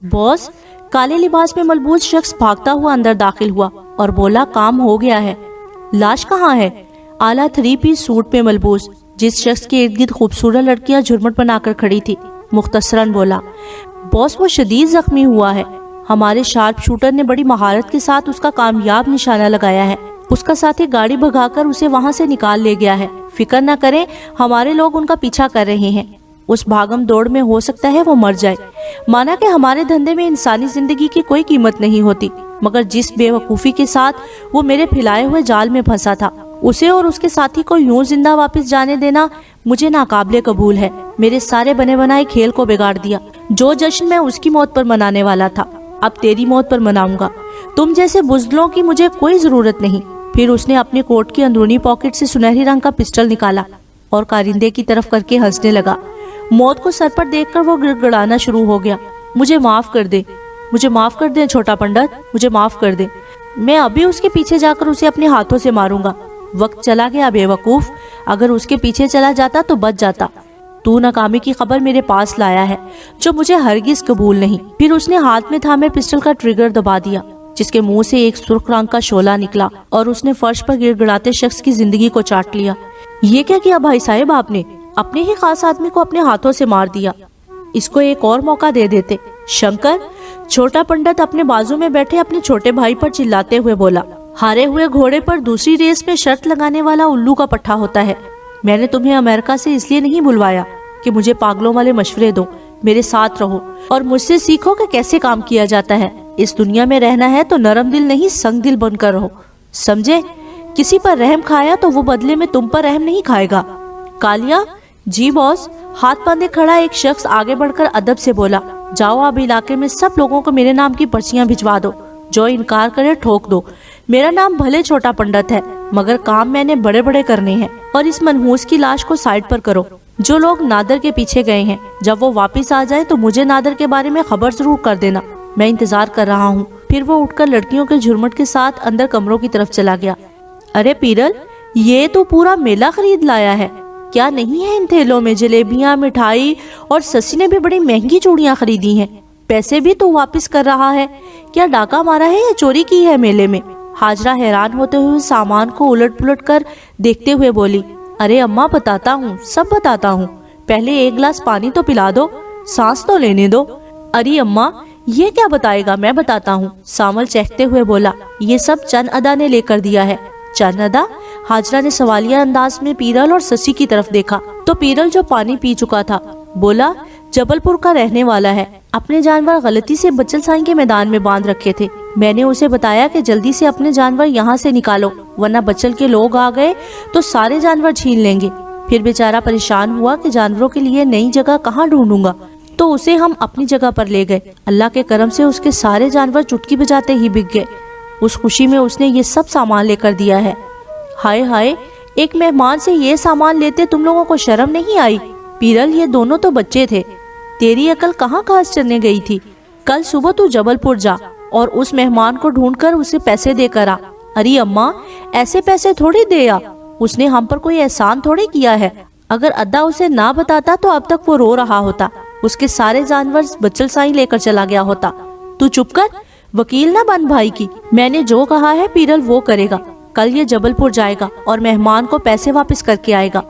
Boss, काले लिबास में मलबूस शख्स भागता हुआ अंदर दाखिल हुआ और बोला, काम हो गया है। लाश कहाँ है? आला 3 पीस सूट में मलबूस जिस शख्स के इर्द गिर्द खूबसूरत लड़कियां झुरमुट बनाकर खड़ी थी मुख्तसरन बोला, बॉस वो शदीद जख्मी हुआ है। हमारे शार्प शूटर ने बड़ी महारत के साथ उसका कामयाब निशाना लगाया है। उसका साथी गाड़ी भगाकर उसे वहां से निकाल ले गया है। फिक्र न करें, हमारे लोग उनका पीछा कर रहे हैं। उस भागम दौड़ में हो सकता है वो मर जाए। माना कि हमारे धंधे में इंसानी जिंदगी की कोई कीमत नहीं होती, मगर जिस बेवकूफ़ी के साथ वो मेरे फैलाए हुए जाल में फंसा था, उसे और उसके साथी को यूं जिंदा वापस जाने देना मुझे नाकाबिले कबूल है। मेरे सारे बने बनाए खेल को बिगाड़ दिया। जो जश्न मैं उसकी मौत पर मनाने वाला था, अब तेरी मौत पर मनाऊंगा। तुम जैसे बुज़दिलों की मुझे कोई जरूरत नहीं। फिर उसने अपने कोट की अंदरूनी पॉकेट से सुनहरी रंग का पिस्टल निकाला और कारिंदे की तरफ करके हंसने लगा। मौत को सर पर देखकर वो गिड़गिड़ाना शुरू हो गया। मुझे माफ कर दे, मुझे माफ कर दे छोटा पंडित, मुझे माफ कर दे। मैं अभी उसके पीछे जाकर उसे अपने हाथों से मारूंगा। वक्त चला गया बेवकूफ, अगर उसके पीछे चला जाता तो बच जाता। तू नाकामी की खबर मेरे पास लाया है जो मुझे हरगिज कबूल नहीं। फिर उसने हाथ में थामे पिस्टल का ट्रिगर दबा दिया, जिसके मुंह से एक सुर्ख रंग का शोला निकला और उसने फर्श पर गिड़गिड़ाते शख्स की जिंदगी को चाट लिया। ये क्या किया भाई साहब आपने? अपने ही खास आदमी को अपने हाथों से मार दिया। इसको एक और मौका दे देते। शंकर, छोटा पंडित अपने बाजू में बैठे अपने छोटे भाई पर चिल्लाते हुए बोला, हारे हुए घोड़े पर दूसरी रेस में शर्त लगाने वाला उल्लू का पट्टा होता है। मैंने तुम्हें अमेरिका से इसलिए नहीं बुलवाया कि मुझे पागलों वाले मशवरे दो। मेरे साथ रहो और मुझसे सीखो कि कैसे काम किया जाता है। इस दुनिया में रहना है तो नरम दिल नहीं संग दिल बनकर रहो, समझे? किसी पर रहम खाया तो वो बदले में तुम पर रहम नहीं खाएगा। कालिया, जी बॉस। हाथ बांधे खड़ा एक शख्स आगे बढ़कर अदब से बोला, जाओ अब इलाके में सब लोगों को मेरे नाम की पर्चियां भिजवा दो। जो इनकार करे ठोक दो। मेरा नाम भले छोटा पंडित है, मगर काम मैंने बड़े बड़े करने हैं। और इस मनहूस की लाश को साइड पर करो। जो लोग नादर के पीछे गए हैं, जब वो वापस आ जाए तो मुझे नादर के बारे में खबर जरूर कर देना। मैं इंतजार कर रहा हूँ। फिर वो उठकर लड़कियों के झुरमुट के साथ अंदर कमरों की तरफ चला गया। अरे पीरल, ये तो पूरा मेला खरीद लाया है। क्या नहीं है इन थैलों में? जलेबियां, मिठाई, और ससी ने भी बड़ी महंगी चूड़ियां खरीदी हैं। पैसे भी तो वापस कर रहा है। क्या डाका मारा है या चोरी की है मेले में? हाजरा हैरान होते हुए सामान को उलट पुलट कर देखते हुए बोली, अरे अम्मा बताता हूँ, सब बताता हूँ। पहले एक गिलास पानी तो पिला दो, सांस तो लेने दो। अरे अम्मा, ये क्या बताएगा, मैं बताता हूँ। सामल चहकते हुए बोला, ये सब चंद अदा ने लेकर दिया है। चंद अदा? हाजरा ने सवालिया अंदाज में पीरल और ससी की तरफ देखा तो पीरल, जो पानी पी चुका था, बोला, जबलपुर का रहने वाला है। अपने जानवर गलती से बच्चल साईं के मैदान में बांध रखे थे। मैंने उसे बताया कि जल्दी से अपने जानवर यहाँ से निकालो, वरना बच्चल के लोग आ गए तो सारे जानवर छीन लेंगे। फिर बेचारा परेशान हुआ कि जानवरों के लिए नई जगह कहाँ ढूंढूंगा, तो उसे हम अपनी जगह पर ले गए। अल्लाह के करम से उसके सारे जानवर चुटकी बजाते ही बिक गए। उस खुशी में उसने ये सब सामान लेकर दिया है। हाय हाय, एक मेहमान से ये सामान लेते तुम लोगों को शर्म नहीं आई? पीरल, ये दोनों तो बच्चे थे। तेरी अकल कहाँ घास चरने गई थी? कल सुबह तू जबलपुर जा और उस मेहमान को ढूंढकर उसे पैसे देकर आ। अरे अम्मा, ऐसे पैसे थोड़ी दे आ, उसने हम पर कोई एहसान थोड़ी किया है। अगर अद्दा उसे ना बताता तो अब तक वो रो रहा होता। उसके सारे जानवर बच्चल साईं लेकर चला गया होता। तू चुप कर, वकील ना बन भाई की। मैंने जो कहा है पीरल वो करेगा। कल ये जबलपुर जाएगा और मेहमान को पैसे वापस करके आएगा।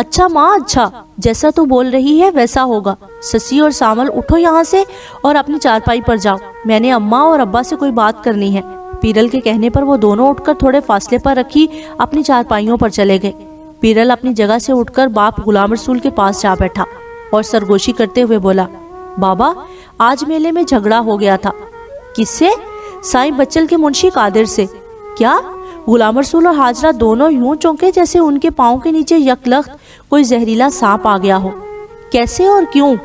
अच्छा माँ, अच्छा, जैसा तू बोल रही है वैसा होगा। ससी और सामल, उठो यहाँ से और अपनी चारपाई पर जाओ। मैंने अम्मा और अब्बा से कोई बात करनी है। पीरल के कहने पर वो दोनों उठकर थोड़े फासले पर रखी अपनी चारपाइयों पर चले गए। पीरल अपनी जगह से उठकर बाप गुलाम रसूल के पास जा बैठा और सरगोशी करते हुए बोला, बाबा, आज मेले में झगड़ा हो गया था। किससे? साईं बच्चल के मुंशी कादिर से। क्या? गुलाम रसूल और हाजरा दोनों यूं चौंके जैसे उनके पाँव के नीचे यकलख्त कोई जहरीला सांप आ गया हो। कैसे और क्यों?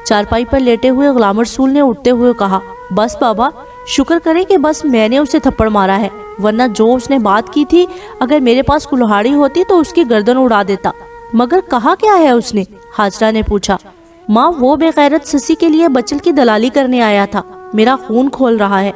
चारपाई पर लेटे हुए गुलाम रसूल ने उठते हुए कहा, बस बाबा, शुक्र करें कि बस मैंने उसे थप्पड़ मारा है, वरना जो उसने बात की थी, अगर मेरे पास कुल्हाड़ी होती तो उसकी गर्दन उड़ा देता। मगर कहा क्या है उसने? हाजरा ने पूछा। माँ, वो बेगैरत ससी के लिए बच्चल की दलाली करने आया था। मेरा खून खोल रहा है।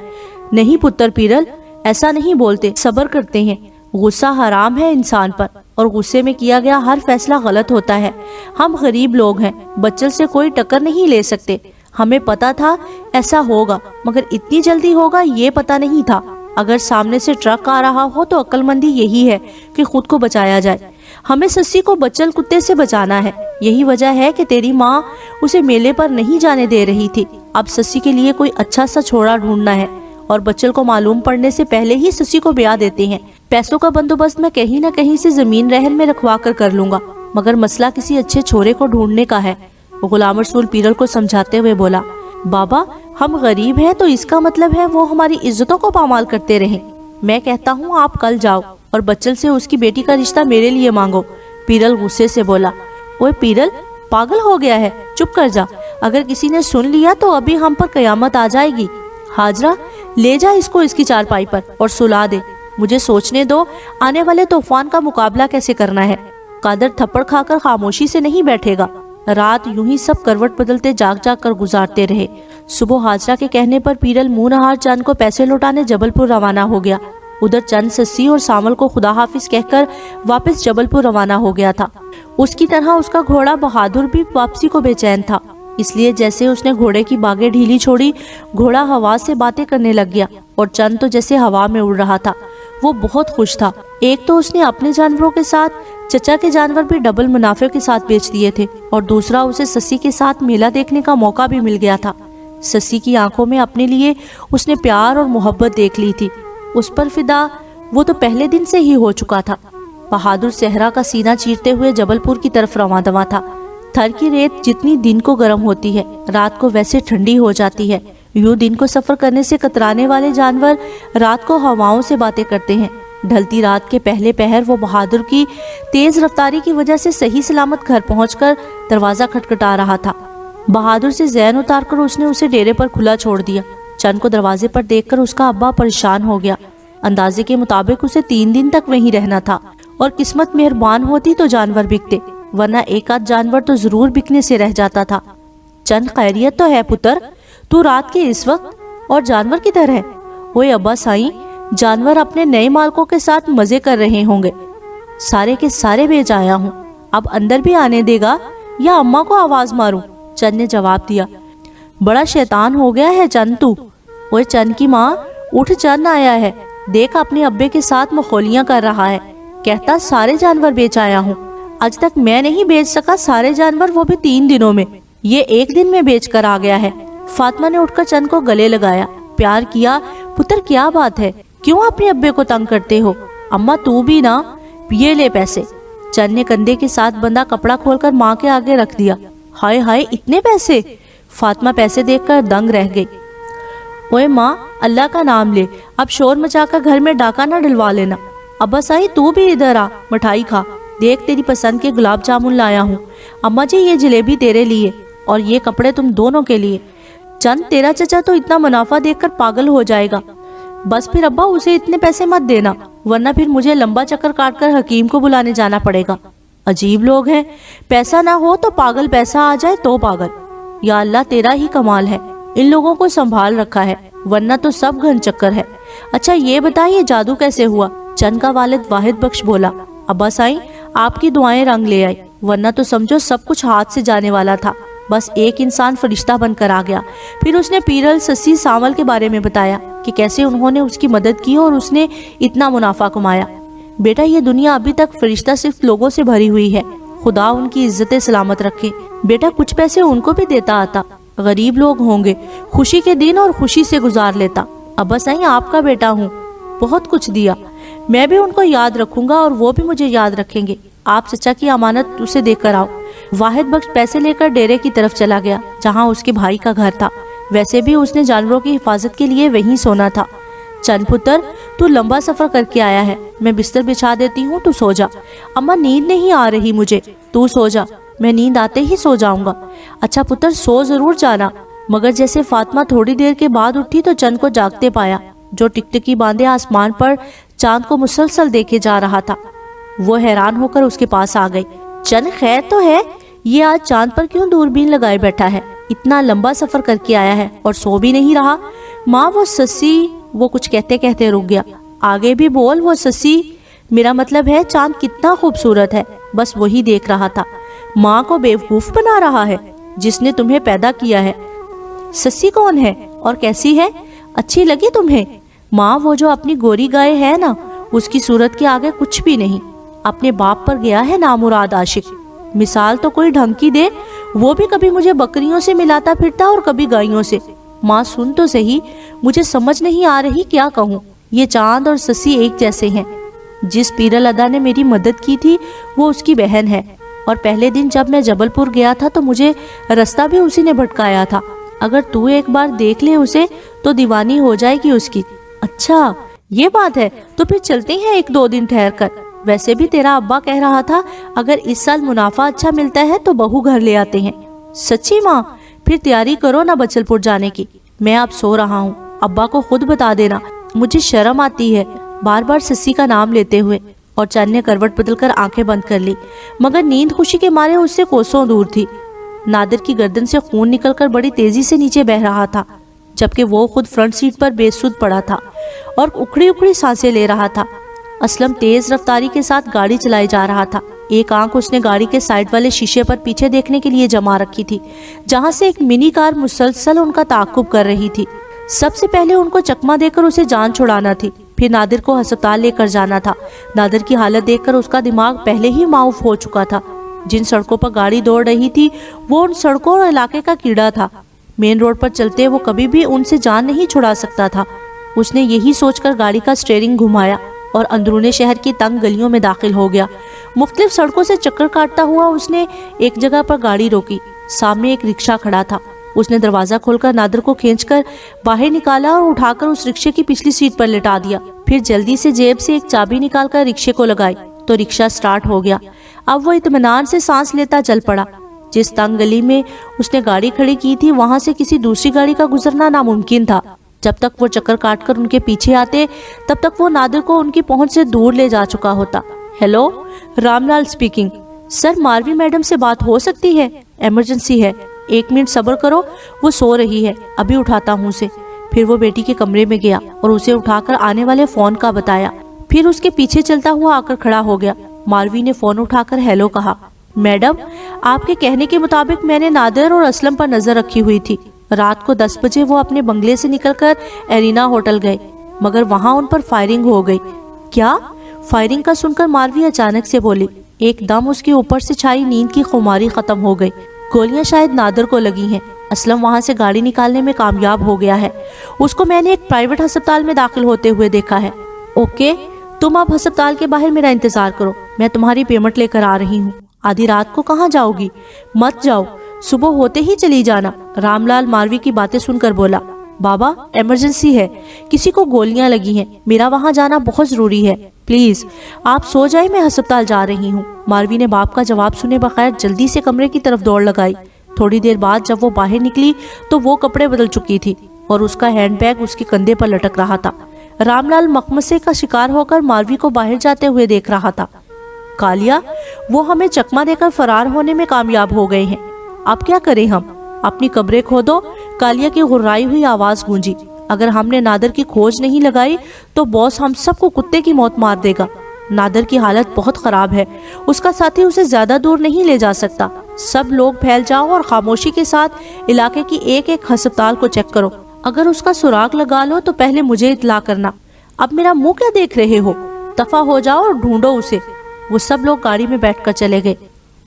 नहीं पुत्र पीरल, ऐसा नहीं बोलते, सब्र करते हैं। गुस्सा हराम है इंसान पर और गुस्से में किया गया हर फैसला गलत होता है। हम गरीब लोग हैं, बच्चल से कोई टक्कर नहीं ले सकते। हमें पता था ऐसा होगा, मगर इतनी जल्दी होगा ये पता नहीं था। अगर सामने से ट्रक आ रहा हो तो अक्लमंदी यही है कि खुद को बचाया जाए। हमें सस्सी को बच्चल कुत्ते से बचाना है। यही वजह है कि तेरी माँ उसे मेले पर नहीं जाने दे रही थी। अब सस्सी के लिए कोई अच्छा सा छोरा ढूंढना है और बच्चल को मालूम पड़ने से पहले ही सस्सी को ब्याह देते हैं। पैसों का बंदोबस्त मैं कहीं न कहीं से जमीन रहन में रखवा कर लूंगा, मगर मसला किसी अच्छे छोरे को ढूंढने का है। गुलाम रसूल पीरल को समझाते हुए बोला, बाबा हम गरीब हैं तो इसका मतलब है वो हमारी इज्जतों को पामाल करते रहें। मैं कहता हूँ आप कल जाओ और बच्चल से उसकी बेटी का रिश्ता मेरे लिए मांगो। पीरल गुस्से से बोला, ओए पीरल पागल हो गया है, चुप कर जा। अगर किसी ने सुन लिया तो अभी हम पर कयामत आ जाएगी। हाजरा ले जा इसको इसकी चारपाई पर और सुला दे। मुझे सोचने दो आने वाले तूफान का मुकाबला कैसे करना है। कादर थप्पड़ खाकर खामोशी से नहीं बैठेगा। रात यूं ही सब करवट बदलते जाग जाग कर गुजारते रहे। सुबह हाजरा के कहने पर पीरल मुंह नहार चंद को पैसे लौटाने जबलपुर रवाना हो गया। उधर चंद सस्सी और सामल को खुदा हाफिज कहकर वापस जबलपुर रवाना हो गया था। उसकी तरह उसका घोड़ा बहादुर भी वापसी को बेचैन था, इसलिए जैसे उसने घोड़े की बागें ढीली छोड़ी, घोड़ा हवा से बातें करने लग गया और चंद तो जैसे हवा में उड़ रहा था। वो बहुत खुश था। एक तो उसने अपने जानवरों के साथ चचा के जानवर भी डबल मुनाफे के साथ बेच दिए थे और दूसरा उसे सस्सी के साथ मेला देखने का मौका भी मिल गया था। सस्सी की आंखों में अपने लिए उसने प्यार और मोहब्बत देख ली थी। उस पर फिदा वो तो पहले दिन से ही हो चुका था। बहादुर सहरा का सीना चीरते हुए जबलपुर की तरफ रवां दवा था। थर की रेत जितनी दिन को गर्म होती है, रात को वैसे ठंडी हो जाती है। यूं दिन को सफर करने से कतराने वाले जानवर रात को हवाओं से बातें करते हैं। ढलती रात के पहले पहर वो बहादुर की तेज रफ्तारी की वजह से सही सलामत घर पहुंचकर दरवाजा खटखटा रहा था। बहादुर से जैन उतारकर उसने उसे डेरे पर खुला छोड़ दिया। चंद को दरवाजे पर देखकर उसका अब्बा परेशान हो गया। अंदाजे के मुताबिक उसे 3 दिन तक वहीं रहना था और किस्मत मेहरबान होती तो जानवर बिकते, वरना एक आध जानवर तो जरूर बिकने से रह जाता था। चंद खैरियत तो है पुत्र, तू रात के इस वक्त और जानवर किधर है? ओए अब्बा साईं, जानवर अपने नए मालकों के साथ मजे कर रहे होंगे। सारे के सारे बेच आया हूँ, अब अंदर भी आने देगा या अम्मा को आवाज मारूं? चंद ने जवाब दिया। बड़ा शैतान हो गया है चंद तू। ओए चंद की माँ उठ, चंद आया है, देख अपने अब्बे के साथ मखौलियां कर रहा है। कहता सारे जानवर बेच आया हूँ। आज तक मैं नहीं बेच सका सारे जानवर, वो भी 3 दिनों में। ये 1 दिन में बेच कर आ गया है। फातिमा ने उठकर चंद को गले लगाया, प्यार किया। पुत्र क्या बात है, क्यों अपने अब्बे को तंग करते हो? अम्मा तू भी ना, ये ले पैसे। चंद ने कंधे के साथ बंधा कपड़ा खोलकर माँ के आगे रख दिया। हाय हाय इतने पैसे! फातिमा पैसे देखकर दंग रह गई। ओए माँ अल्लाह का नाम ले, अब शोर मचाकर घर में डाका ना डलवा लेना। अब्बा साई तू भी इधर आ, मिठाई खा। देख तेरी पसंद के गुलाब जामुन लाया हूँ। अम्मा जी ये जलेबी तेरे लिए और ये कपड़े तुम दोनों के लिए। चंद तेरा चचा तो इतना मुनाफा देखकर पागल हो जाएगा। बस फिर अब्बा उसे इतने पैसे मत देना, वरना फिर मुझे लंबा चक्कर काटकर हकीम को बुलाने जाना पड़ेगा। अजीब लोग हैं, पैसा ना हो तो पागल, पैसा आ जाए तो पागल। या अल्लाह तेरा ही कमाल है, इन लोगों को संभाल रखा है, वरना तो सब घन चक्कर है। अच्छा ये बताइए जादू कैसे हुआ? चंद का वालिद वाहिद बख्श बोला। अब्बा साईं आपकी दुआएं रंग ले आई, वरना तो समझो सब कुछ हाथ से जाने वाला था। बस एक इंसान फरिश्ता बनकर आ गया। फिर उसने पीरल, सस्सी, सावल के बारे में बताया कि कैसे उन्होंने उसकी मदद की और उसने इतना मुनाफा कमाया। बेटा ये दुनिया अभी तक फरिश्ता सिर्फ लोगों से भरी हुई है, खुदा उनकी इज्जतें सलामत रखे। बेटा कुछ पैसे उनको भी देता आता, गरीब लोग होंगे, खुशी के दिन और खुशी से गुजार लेता। अब्बा साईं आपका बेटा हूँ, बहुत कुछ दिया, मैं भी उनको याद रखूंगा और वो भी मुझे याद रखेंगे। आप चचा की अमानत उसे देकर आओ। वाहिद बख्श पैसे लेकर डेरे की तरफ चला गया जहाँ उसके भाई का घर था। वैसे भी उसने जानवरों की हिफाजत के लिए वहीं सोना था। चंद पुत्र तू लंबा सफर करके आया है, मैं बिस्तर बिछा देती हूँ, तू सो जा। अम्मा नींद नहीं आ रही मुझे, तू सो जा, मैं नींद आते ही सो जाऊंगा। अच्छा पुत्र सो जरूर जाना। मगर जैसे फातिमा थोड़ी देर के बाद उठी तो चंद को जागते पाया, जो टिकटिकी बांधे आसमान पर चांद को मुसलसल देखे जा रहा था। वो हैरान होकर उसके पास आ गई। चंद खैर तो है, ये आज चांद पर क्यों दूरबीन लगाए बैठा है? इतना लंबा सफर करके आया है और सो भी नहीं रहा। माँ वो सस्सी, वो कुछ कहते कहते रुक गया। आगे भी बोल, वो सस्सी, मेरा मतलब है चांद कितना खूबसूरत है, बस वही देख रहा था। माँ को बेवकूफ बना रहा है जिसने तुम्हें पैदा किया है। सस्सी कौन है और कैसी है, अच्छी लगी तुम्हें? माँ वो जो अपनी गोरी गाय है ना, उसकी सूरत के आगे कुछ भी नहीं। अपने बाप पर गया है नामुराद आशिक। मिसाल तो कोई ढंग की दे, वो भी कभी मुझे बकरियों से मिलाता फिरता और कभी गायों से। माँ सुन तो सही, मुझे समझ नहीं आ रही क्या कहूँ। ये चांद और सस्सी एक जैसे हैं। जिस पीरल अदा ने मेरी मदद की थी वो उसकी बहन है, और पहले दिन जब मैं जबलपुर गया था तो मुझे रास्ता भी उसी ने भटकाया था। अगर तू एक बार देख ले उसे तो दीवानी हो जाएगी उसकी। अच्छा ये बात है, तो फिर चलते हैं एक दो दिन ठहर कर। वैसे भी तेरा अब्बा कह रहा था अगर इस साल मुनाफा अच्छा मिलता है तो बहू घर ले आते हैं। सच्ची माँ? फिर तैयारी करो ना बचलपुर जाने की। मैं अब सो रहा हूँ, अब्बा को खुद बता देना। मुझे शर्म आती है बार बार सस्सी का नाम लेते हुए। और चंद ने करवट बदलकर आंखें बंद कर ली, मगर नींद खुशी के मारे उससे कोसों दूर थी। नादिर की गर्दन से खून निकलकर बड़ी तेजी से नीचे बह रहा था, जबकि वो खुद फ्रंट सीट पर बेसुध पड़ा था और उखड़ी उखड़ी सांसें ले रहा था। असलम तेज रफ्तारी के साथ गाड़ी चलाई जा रहा था। एक आंख उसने गाड़ी के साइड वाले शीशे पर पीछे देखने के लिए जमा रखी थी, जहां से एक मिनी कार मुसलसल उनका ताक़ुब कर रही थी। सबसे पहले उनको चकमा देकर उसे जान छुड़ाना थी, फिर नादिर को अस्पताल लेकर जाना था। नादिर की हालत देखकर उसका दिमाग पहले ही माऊफ हो चुका था। जिन सड़कों पर गाड़ी दौड़ रही थी वो उन सड़कों और इलाके का कीड़ा था। मेन रोड पर चलते वो कभी भी उनसे जान नहीं छुड़ा सकता था। उसने यही सोचकर गाड़ी का स्टीयरिंग घुमाया और अंदरूने शहर की तंग गलियों में दाखिल हो गया। मुख्तलिफ सड़कों से चक्कर काटता हुआ उसने एक जगह पर गाड़ी रोकी। सामने एक रिक्शा खड़ा था। उसने दरवाजा खोलकर नादिर को खींचकर बाहर निकाला और उठाकर उस रिक्शे की पिछली सीट पर लिटा दिया। फिर जल्दी से जेब से एक चाबी निकालकर रिक्शे को लगाई तो रिक्शा स्टार्ट हो गया। अब वो इत्मीनान से सांस लेता चल पड़ा। जिस तंग गली में उसने गाड़ी खड़ी की थी वहां से किसी दूसरी गाड़ी का गुजरना नामुमकिन था। जब तक वो चक्कर काटकर उनके पीछे आते तब तक वो नादिर को उनकी पहुंच से दूर ले जा चुका होता। Hello, Ramlal speaking. सर, मारवी मैडम से बात हो सकती है? इमरजेंसी है, 1 मिनट सब्र करो, वो सो रही है, अभी उठाता हूँ उसे। फिर वो बेटी के कमरे में गया और उसे उठाकर आने वाले फोन का बताया। फिर उसके पीछे चलता हुआ आकर खड़ा हो गया। मारवी ने फोन उठाकर हेलो कहा। मैडम, आपके कहने के मुताबिक मैंने नादिर और असलम पर नजर रखी हुई थी। रात को 10 बजे वो अपने बंगले से निकलकर एरिना होटल गए, मगर वहां उन पर फायरिंग हो गई। क्या? फायरिंग का सुनकर मारवी अचानक से बोली। एकदम उसके ऊपर से छाई नींद की खुमारी खत्म हो गई। गोलियां शायद नादिर को लगी हैं। असलम वहां से गाड़ी निकालने में कामयाब हो गया है। उसको मैंने एक प्राइवेट अस्पताल में दाखिल होते हुए देखा है। ओके, तुम अब अस्पताल के बाहर मेरा इंतजार करो, मैं तुम्हारी पेमेंट लेकर आ रही हूँ। आधी रात को कहाँ जाओगी? मत जाओ, सुबह होते ही चली जाना। रामलाल मारवी की बातें सुनकर बोला। बाबा, इमरजेंसी है, किसी को गोलियां लगी हैं, मेरा वहां जाना बहुत जरूरी है। प्लीज आप सो जाए, मैं अस्पताल जा रही हूँ। मारवी ने बाप का जवाब सुने बगैर जल्दी से कमरे की तरफ दौड़ लगाई। थोड़ी देर बाद जब वो बाहर निकली तो वो कपड़े बदल चुकी थी और उसका हैंडबैग उसके कंधे पर लटक रहा था। रामलाल मखमसे का शिकार होकर मारवी को बाहर जाते हुए देख रहा था। कालिया, वो हमें चकमा देकर फरार होने में कामयाब हो गए हैं, अब क्या करें हम? अपनी कब्रें खोदो। कालिया की गुर्राई हुई आवाज गूंजी। अगर हमने नादिर की खोज नहीं लगाई तो बॉस हम सबको कुत्ते की मौत मार देगा। नादिर की हालत बहुत खराब है, उसका साथी उसे ज्यादा दूर नहीं ले जा सकता। सब लोग फैल जाओ और खामोशी के साथ इलाके की एक एक अस्पताल को चेक करो। अगर उसका सुराग लगा लो तो पहले मुझे इत्तला करना। अब मेरा मुंह क्या देख रहे हो? दफा हो जाओ और ढूंढो उसे। वो सब लोग गाड़ी में बैठकर चले गए।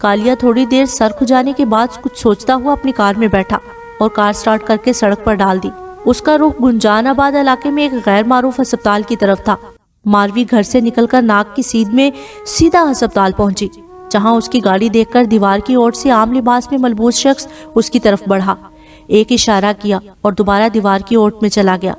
कालिया थोड़ी देर सर खुजाने के बाद कुछ सोचता हुआ अपनी कार में बैठा और कार स्टार्ट करके सड़क पर डाल दी। उसका रुख गुंजानाबाद इलाके में एक गैर मारूफ अस्पताल की तरफ था। मारवी घर से निकलकर नाक की सीध में सीधा अस्पताल पहुंची, जहां उसकी गाड़ी देखकर दीवार की ओर से आम लिबास में मलबूस शख्स उसकी तरफ बढ़ा। एक इशारा किया और दोबारा दीवार की ओर में चला गया।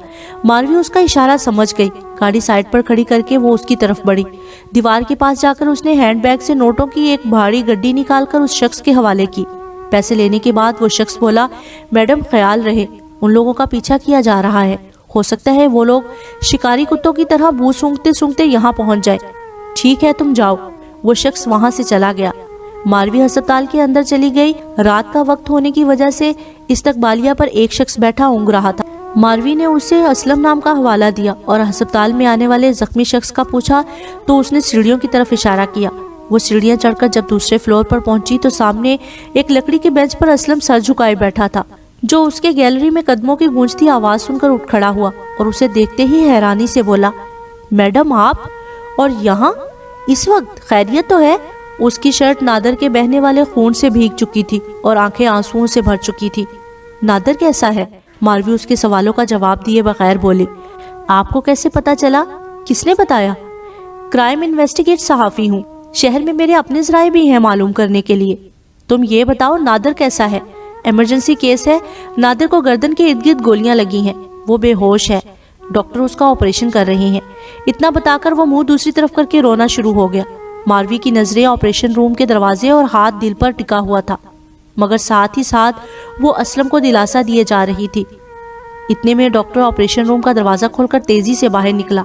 मारवी उसका इशारा समझ गई। गाड़ी साइड पर खड़ी करके वो उसकी तरफ बढ़ी। दीवार के पास जाकर उसने हैंडबैग से नोटों की एक भारी गड्डी निकालकर उस शख्स के हवाले की। पैसे लेने के बाद वो शख्स बोला, मैडम ख्याल रहे, उन लोगों का पीछा किया जा रहा है, हो सकता है वो लोग शिकारी कुत्तों की तरह बू सूंघते सूंघते यहाँ पहुंच जाए। ठीक है, तुम जाओ। वो शख्स वहां से चला गया। मारवी अस्पताल के अंदर चली गई। रात का वक्त होने की वजह से इस्तकबालिया पर एक शख्स बैठा ऊँघ रहा था। मारवी ने उसे असलम नाम का हवाला दिया और अस्पताल में आने वाले जख्मी शख्स का पूछा तो उसने सीढ़ियों की तरफ इशारा किया। वो सीढ़ियां चढ़कर जब दूसरे फ्लोर पर पहुंची तो सामने एक लकड़ी के बेंच पर असलम सर झुकाए बैठा था। جو اس کے گیلری میں قدموں کی گونجتی آواز سن کر اٹھ کھڑا ہوا اور اسے دیکھتے ہی حیرانی سے بولا، میڈم آپ اور یہاں اس وقت؟ خیریت تو ہے؟ اس کی شرٹ نادر کے بہنے والے خون سے بھیگ چکی تھی اور آنکھیں آنسوؤں سے بھر چکی تھی۔ نادر کیسا ہے؟ ماروی اس کے سوالوں کا جواب دیے بغیر بولی۔ آپ کو کیسے پتا چلا؟ کس نے بتایا؟ کرائم انویسٹیگیٹ صحافی ہوں، شہر میں میرے اپنے ذرائع بھی ہیں معلوم کرنے کے لیے۔ تم یہ بتاؤ نادر کیسا ہے؟ ایمرجنسی کیس ہے، نادر کو گردن کے ارد گرد گولیاں لگی ہیں، وہ بے ہوش ہے، ڈاکٹر اس کا آپریشن کر رہے ہیں۔ اتنا بتا کر وہ منہ دوسری طرف کر کے رونا شروع ہو گیا۔ ماروی کی نظریں آپریشن روم کے دروازے اور ہاتھ دل پر ٹکا ہوا تھا، مگر ساتھ ہی ساتھ وہ اسلم کو دلاسا دیے جا رہی تھی۔ اتنے میں ڈاکٹر آپریشن روم کا دروازہ کھول کر تیزی سے باہر نکلا۔